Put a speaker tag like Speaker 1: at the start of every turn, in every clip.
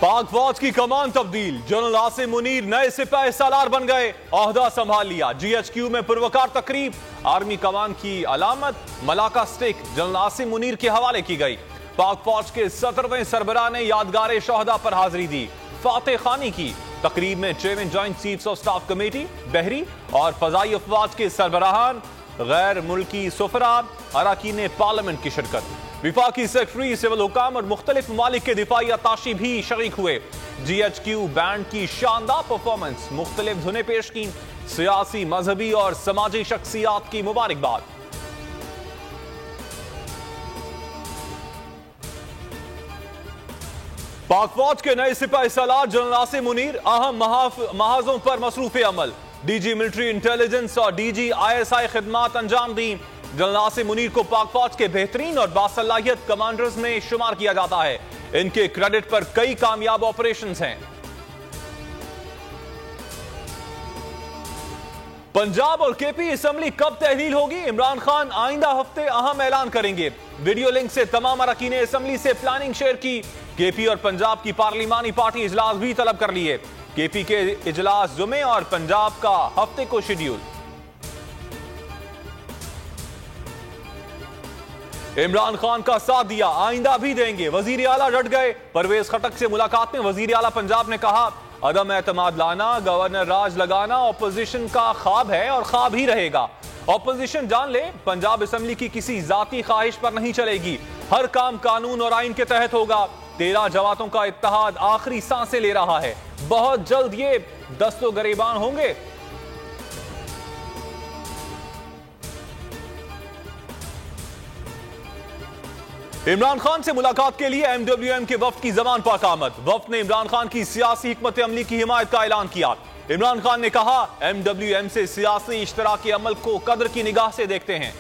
Speaker 1: पाक फौज की कमान तब्दील, जनरल आसिम मुनीर नए सिपाही सालार बन गए, ओहदा संभाल लिया। GHQ में पुरवकार तकरीब, आर्मी कमान की अलामत Malacca stick general Asim Munir के हवाले की गई। पाक फौज के 17वें सरबराह ने यादगार शोहदा पर हाजिरी दी, फातेह खानी की। तकरीब में chairman joint chiefs of staff committee, बहरी और फजाई अफवाज के सरबराहान, गैर मुल्की सुफरा, अराकीन पार्लियामेंट की शिरकत। विफाकी सेक्रेटरी, सिविल हुकाम और मुख्तलिफ ममालिक के दिफाई अताशी भी शरीक हुए। GHQ बैंड की शानदार परफॉर्मेंस, मुख्तलिफ धुनें पेश की। सियासी, मजहबी और समाजी शख्सियात की मुबारकबाद। पाक फौज के नए सिपाही सालार जनरल आसिम मुनीर अहम महाजों पर मसरूफ अमल। DG मिलिट्री इंटेलिजेंस और DG ISI खिदमात अंजाम दी। जनरल आसिम मुनीर को पाक फौज के बेहतरीन और बासलाहियत कमांडर्स में शुमार किया जाता है। इनके क्रेडिट पर कई कामयाब ऑपरेशंस हैं। पंजाब और KP असेंबली कब तहलील होगी? इमरान खान आइंदा हफ्ते अहम ऐलान करेंगे। वीडियो लिंक से तमाम अरकान असेंबली से प्लानिंग शेयर की। KP और पंजाब की पार्लिमानी पार्टी इजलास भी तलब कर लिए। KP के इजलास जुमे और पंजाब का हफ्ते को शेड्यूल। इमरान खान का साथ दिया, आइंदा भी देंगे, वजीर आला डट गए। परवेज खटक से मुलाकात में वजीर आला पंजाब ने कहा, अदम एतमाद लाना, गवर्नर राज लगाना ऑपोजिशन का ख्वाब है और ख्वाब ही रहेगा। ऑपोजिशन जान ले, पंजाब असेंबली की किसी जाती ख्वाहिश पर नहीं चलेगी। हर काम कानून और आइन के तहत होगा। 13 जमातों का इत्तेहाद आखिरी सांसें ले रहा है। बहुत जल्द ये दस्तो गरेबान होंगे। इमरान खान से मुलाकात के लिए MWM के वफ्द की जमान पाक आमद। वफ्द ने इमरान खान की सियासी हिकमत अमली की हिमायत का ऐलान किया। इमरान खान ने कहा, MWM से सियासी इश्तराकी अमल को कदर की निगाह से देखते हैं।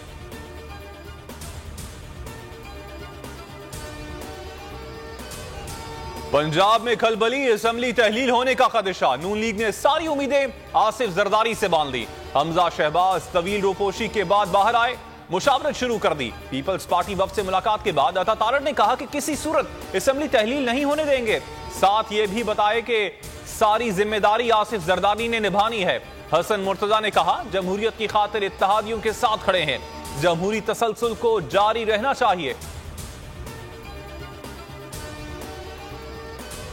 Speaker 1: पंजाब में खलबली, असेंबली तहलील होने का खदशा। नून लीग ने सारी उम्मीदें आसिफ जरदारी से बांध ली। हमजा शहबाज तवील रोपोशी के बाद बाहर आए, मुशावरत शुरू कर दी। पीपल्स पार्टी वफ्द से मुलाकात के बाद अता तारड़ ने कहा कि किसी सूरत असेंबली तहलील नहीं होने देंगे। साथ यह भी बताए कि सारी जिम्मेदारी आसिफ जरदारी ने निभानी है। हसन मुर्तजा ने कहा, जमहूरियत की खातिर इत्तेहादियों के साथ खड़े हैं, जमहूरी तसलसल को जारी रहना चाहिए।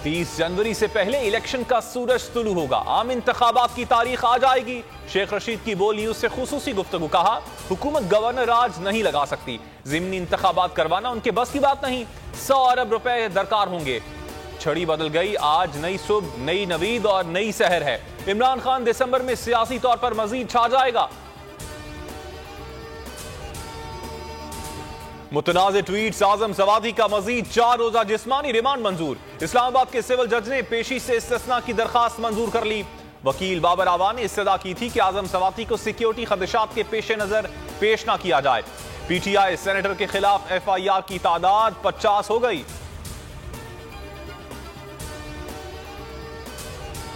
Speaker 1: 30 जनवरी से पहले इलेक्शन का सूरज तुलू होगा। आम इंतखाबात की तारीख आ जाएगी। शेख रशीद की बोल न्यूज से खुसूसी गुफ्तगू, कहा, हुकूमत गवर्नर राज नहीं लगा सकती, ज़िमनी इंतखाबात करवाना उनके बस की बात नहीं। 100 अरब रुपए दरकार होंगे। छड़ी बदल गई, आज नई सुबह, नई नवीद और नई सहर है। इमरान खान दिसंबर में सियासी तौर पर मजीद छा जाएगा। मुतनाज़े ट्वीट्स, आजम सवादी का मजीद 4 रोजा जिस्मानी रिमांड मंजूर। इस्लामाबाद के सिविल जज ने पेशी से इस्तिस्ना की दरखास्त मंजूर कर ली। वकील बाबर आवा ने इस्तदा की थी कि आजम सवादी को सिक्योरिटी खदशात के पेश नजर पेश न किया जाए। PTI सेनेटर के खिलाफ FIR की तादाद 50 हो गई।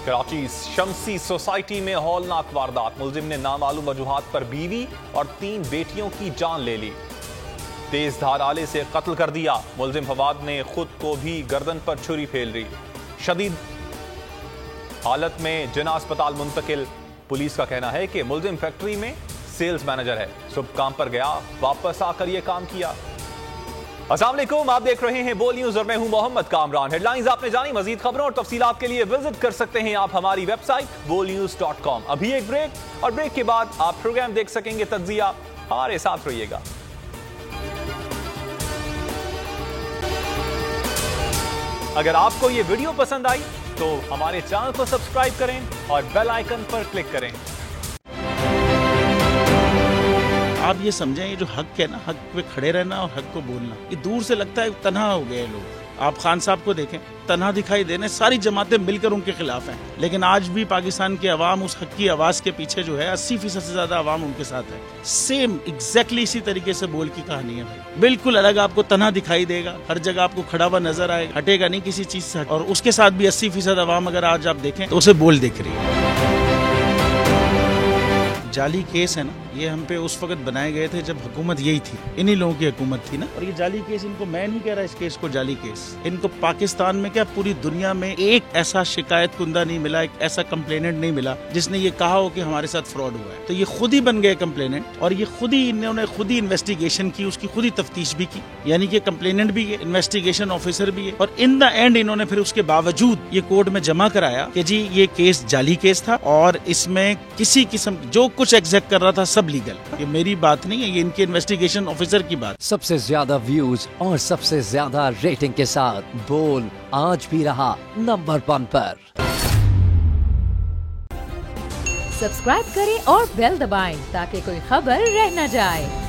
Speaker 1: कराची शमसी सोसाइटी में हौलनाक वारदात, मुलजिम ने नामालूम वजूहात पर बीवी और 3 बेटियों की जान ले ली। तेज धार आले से कत्ल कर दिया। मुलजिम फवाद ने खुद को भी गर्दन पर छुरी फेर ली। शदीद हालत में जिना अस्पताल मुंतकिल। पुलिस का कहना है कि मुलजिम फैक्ट्री में सेल्स मैनेजर है, सुबह काम पर गया, वापस आकर यह काम किया। अस्सलाम वालेकुम, आप देख रहे हैं बोल न्यूज और मैं हूं मोहम्मद कामरान। हेडलाइंस आपने जानी, मजीद खबरों और तफसीलात के लिए विजिट कर सकते हैं आप हमारी वेबसाइट bolnews.com। अभी एक ब्रेक और ब्रेक के बाद आप प्रोग्राम देख सकेंगे तज्जिया। हमारे साथ रहिएगा। अगर आपको ये वीडियो पसंद आई तो हमारे चैनल को सब्सक्राइब करें और बेल आइकन पर क्लिक करें।
Speaker 2: आप ये समझें, ये जो हक है ना, हक पे खड़े रहना और हक को बोलना, ये दूर से लगता है तन्हा हो गए लोग। आप खान साहब को देखें, तन्हा दिखाई देने, सारी जमातें मिलकर उनके खिलाफ हैं, लेकिन आज भी पाकिस्तान की आवाम उस हक की आवाज के पीछे जो है 80% से ज्यादा आवाम उनके साथ है। सेम एग्जैक्टली इसी तरीके से बोल की कहानी है भाई। बिल्कुल अलग आपको तन्हा दिखाई देगा, हर जगह आपको खड़ा हुआ नजर आएगा, हटेगा नहीं किसी चीज से। और उसके साथ भी 80% आवाम अगर आज आप देखें तो उसे बोल दिख रही है। जाली केस है ना, ये हम पे उस वक्त बनाए गए थे जब हुकूमत यही थी, इन्हीं लोगों की हुकूमत थी ना। और ये जाली केस, इनको मैं नहीं कह रहा इस केस को जाली केस, इनको पाकिस्तान में क्या पूरी दुनिया में एक ऐसा शिकायत कुंदा नहीं मिला, एक ऐसा कंप्लेनेंट नहीं मिला जिसने ये कहा हो कि हमारे साथ फ्रॉड हुआ है। तो ये खुद ही बन गए कंप्लेनेंट और ये खुद ही इन्होंने खुद ही इन्वेस्टिगेशन की, उसकी खुद ही तफ्तीश भी की, यानी कि कंप्लेनेंट भी है, इन्वेस्टिगेशन ऑफिसर भी है। और इन द एंड इन्होंने फिर उसके बावजूद ये कोर्ट में जमा कराया कि जी ये केस जाली केस था और इसमें किसी किस्म जो कुछ एग्जैक्ट कर रहा था सब लीगल। ये मेरी बात नहीं है, ये इनके इन्वेस्टिगेशन ऑफिसर की बात।
Speaker 3: सबसे ज्यादा व्यूज और सबसे ज्यादा रेटिंग के साथ बोल आज भी रहा नंबर 1 पर।
Speaker 4: सब्सक्राइब करें और बेल दबाएं ताकि कोई खबर रह न जाए।